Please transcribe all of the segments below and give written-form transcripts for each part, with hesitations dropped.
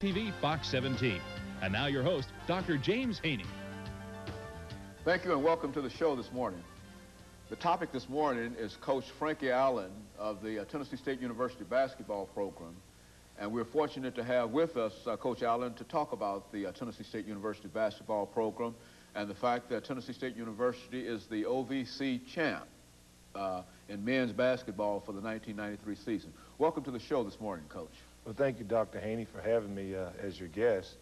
TV Fox 17. And now your host, Dr. James Haney. Thank you and welcome to the show this morning. The topic this morning is Coach Frankie Allen of the Tennessee State University basketball program. And we're fortunate to have with us Coach Allen to talk about the Tennessee State University basketball program and the fact that Tennessee State University is the OVC champ in men's basketball for the 1993 season. Welcome to the show this morning, Coach. Well, thank you, Dr. Haney, for having me as your guest.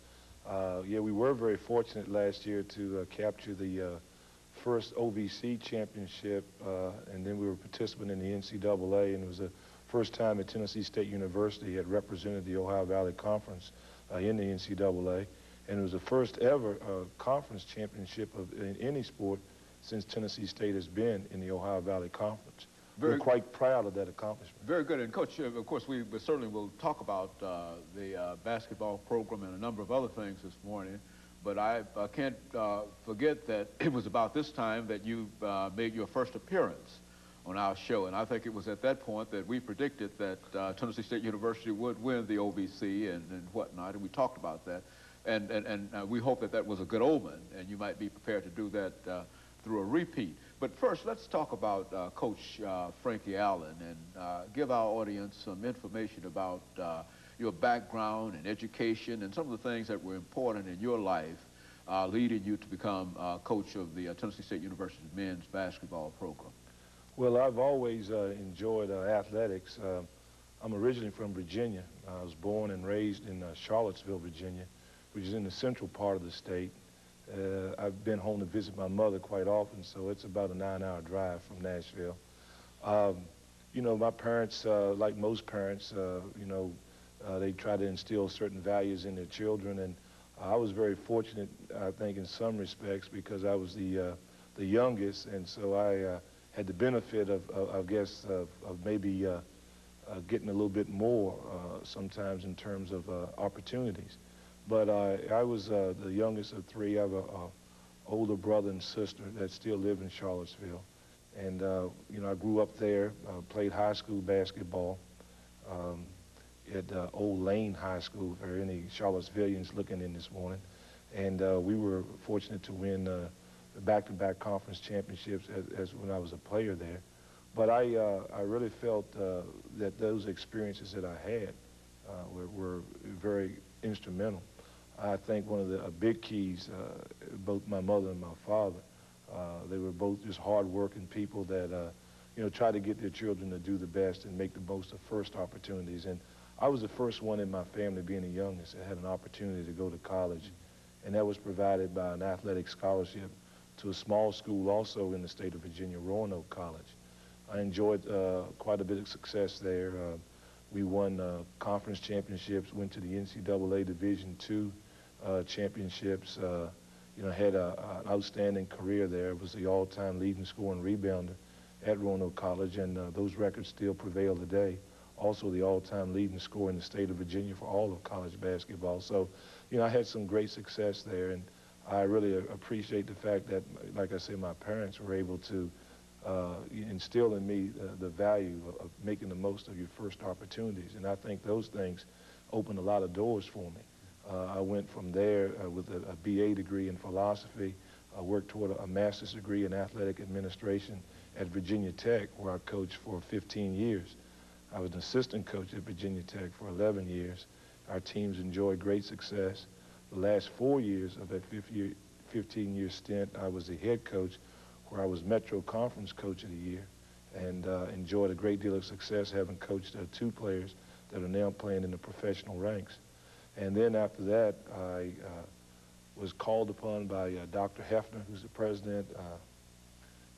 Yeah, we were very fortunate last year to capture the first OVC championship, and then we were participating in the NCAA, and it was the first time that Tennessee State University had represented the Ohio Valley Conference in the NCAA, and it was the first ever conference championship in any sport since Tennessee State has been in the Ohio Valley Conference. We're quite proud of that accomplishment. Very good. And, Coach, of course, we certainly will talk about the basketball program and a number of other things this morning. But I can't forget that it was about this time that you made your first appearance on our show. And I think it was at that point that we predicted that Tennessee State University would win the OVC and whatnot. And we talked about that. And we hope that that was a good omen. And you might be prepared to do that through a repeat. But first, let's talk about Coach Frankie Allen and give our audience some information about your background and education and some of the things that were important in your life leading you to become coach of the Tennessee State University men's basketball program. Well, I've always enjoyed athletics. I'm originally from Virginia. I was born and raised in Charlottesville, Virginia, which is in the central part of the state. I've been home to visit my mother quite often, so it's about a 9-hour drive from Nashville. You know, my parents, like most parents, you know, they try to instill certain values in their children, and I was very fortunate, I think, in some respects, because I was the youngest, and so I had the benefit of I guess, of maybe getting a little bit more sometimes in terms of opportunities. But I was the youngest of three. I have an older brother and sister that still live in Charlottesville. And, you know, I grew up there, played high school basketball at Old Lane High School, for any Charlottesvillians looking in this morning. And we were fortunate to win back-to-back conference championships as when I was a player there. But I really felt that those experiences that I had were very instrumental. I think one of the big keys, both my mother and my father, they were both just hard-working people that, you know, try to get their children to do the best and make the most of first opportunities. And I was the first one in my family, being the youngest, that had an opportunity to go to college, and that was provided by an athletic scholarship to a small school also in the state of Virginia, Roanoke College. I enjoyed quite a bit of success there. We won conference championships, went to the NCAA Division II championships, you know, had an outstanding career there. Was the all-time leading scorer and rebounder at Roanoke College, and those records still prevail today. Also the all-time leading scorer in the state of Virginia for all of college basketball. So, you know, I had some great success there, and I really appreciate the fact that, like I said, my parents were able to instill in me the value of making the most of your first opportunities. And I think those things opened a lot of doors for me. I went from there with a BA degree in philosophy. I worked toward a master's degree in athletic administration at Virginia Tech, where I coached for 15 years. I was an assistant coach at Virginia Tech for 11 years. Our teams enjoyed great success. The last 4 years of that 15-year stint, I was the head coach, where I was Metro Conference Coach of the Year, and enjoyed a great deal of success, having coached 2 players that are now playing in the professional ranks. And then after that, I was called upon by Dr. Hefner, who's the president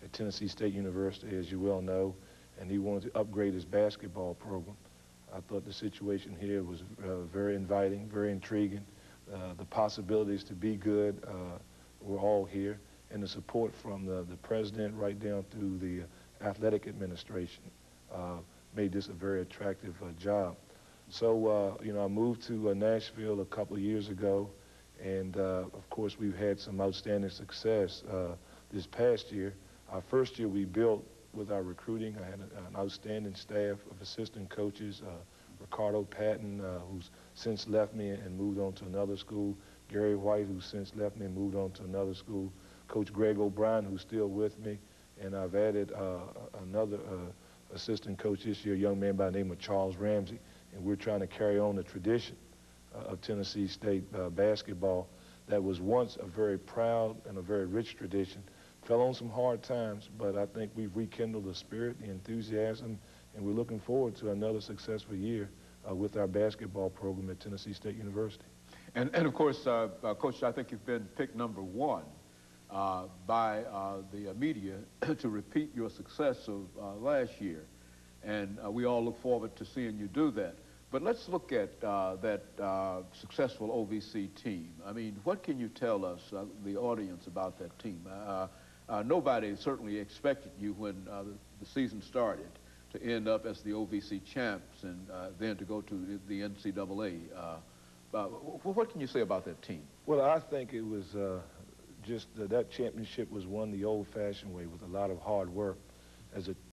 at Tennessee State University, as you well know, and he wanted to upgrade his basketball program. I thought the situation here was very inviting, very intriguing. The possibilities to be good were all here, and the support from the president right down through the athletic administration made this a very attractive job. So, you know, I moved to Nashville a couple of years ago, and of course we've had some outstanding success this past year. Our first year we built with our recruiting. I had an outstanding staff of assistant coaches, Ricardo Patton, who's since left me and moved on to another school, Gary White, who's since left me and moved on to another school, Coach Greg O'Brien, who's still with me, and I've added another assistant coach this year, a young man by the name of Charles Ramsey, and we're trying to carry on the tradition of Tennessee State basketball that was once a very proud and a very rich tradition. Fell on some hard times, but I think we've rekindled the spirit, the enthusiasm, and we're looking forward to another successful year with our basketball program at Tennessee State University. And of course, Coach, I think you've been picked #1 by the media to repeat your success of last year. And we all look forward to seeing you do that. But let's look at that successful OVC team. I mean, what can you tell us, the audience, about that team? Nobody certainly expected you when the season started to end up as the OVC champs and then to go to the NCAA. What can you say about that team? Well, I think it was just that championship was won the old-fashioned way with a lot of hard work. As a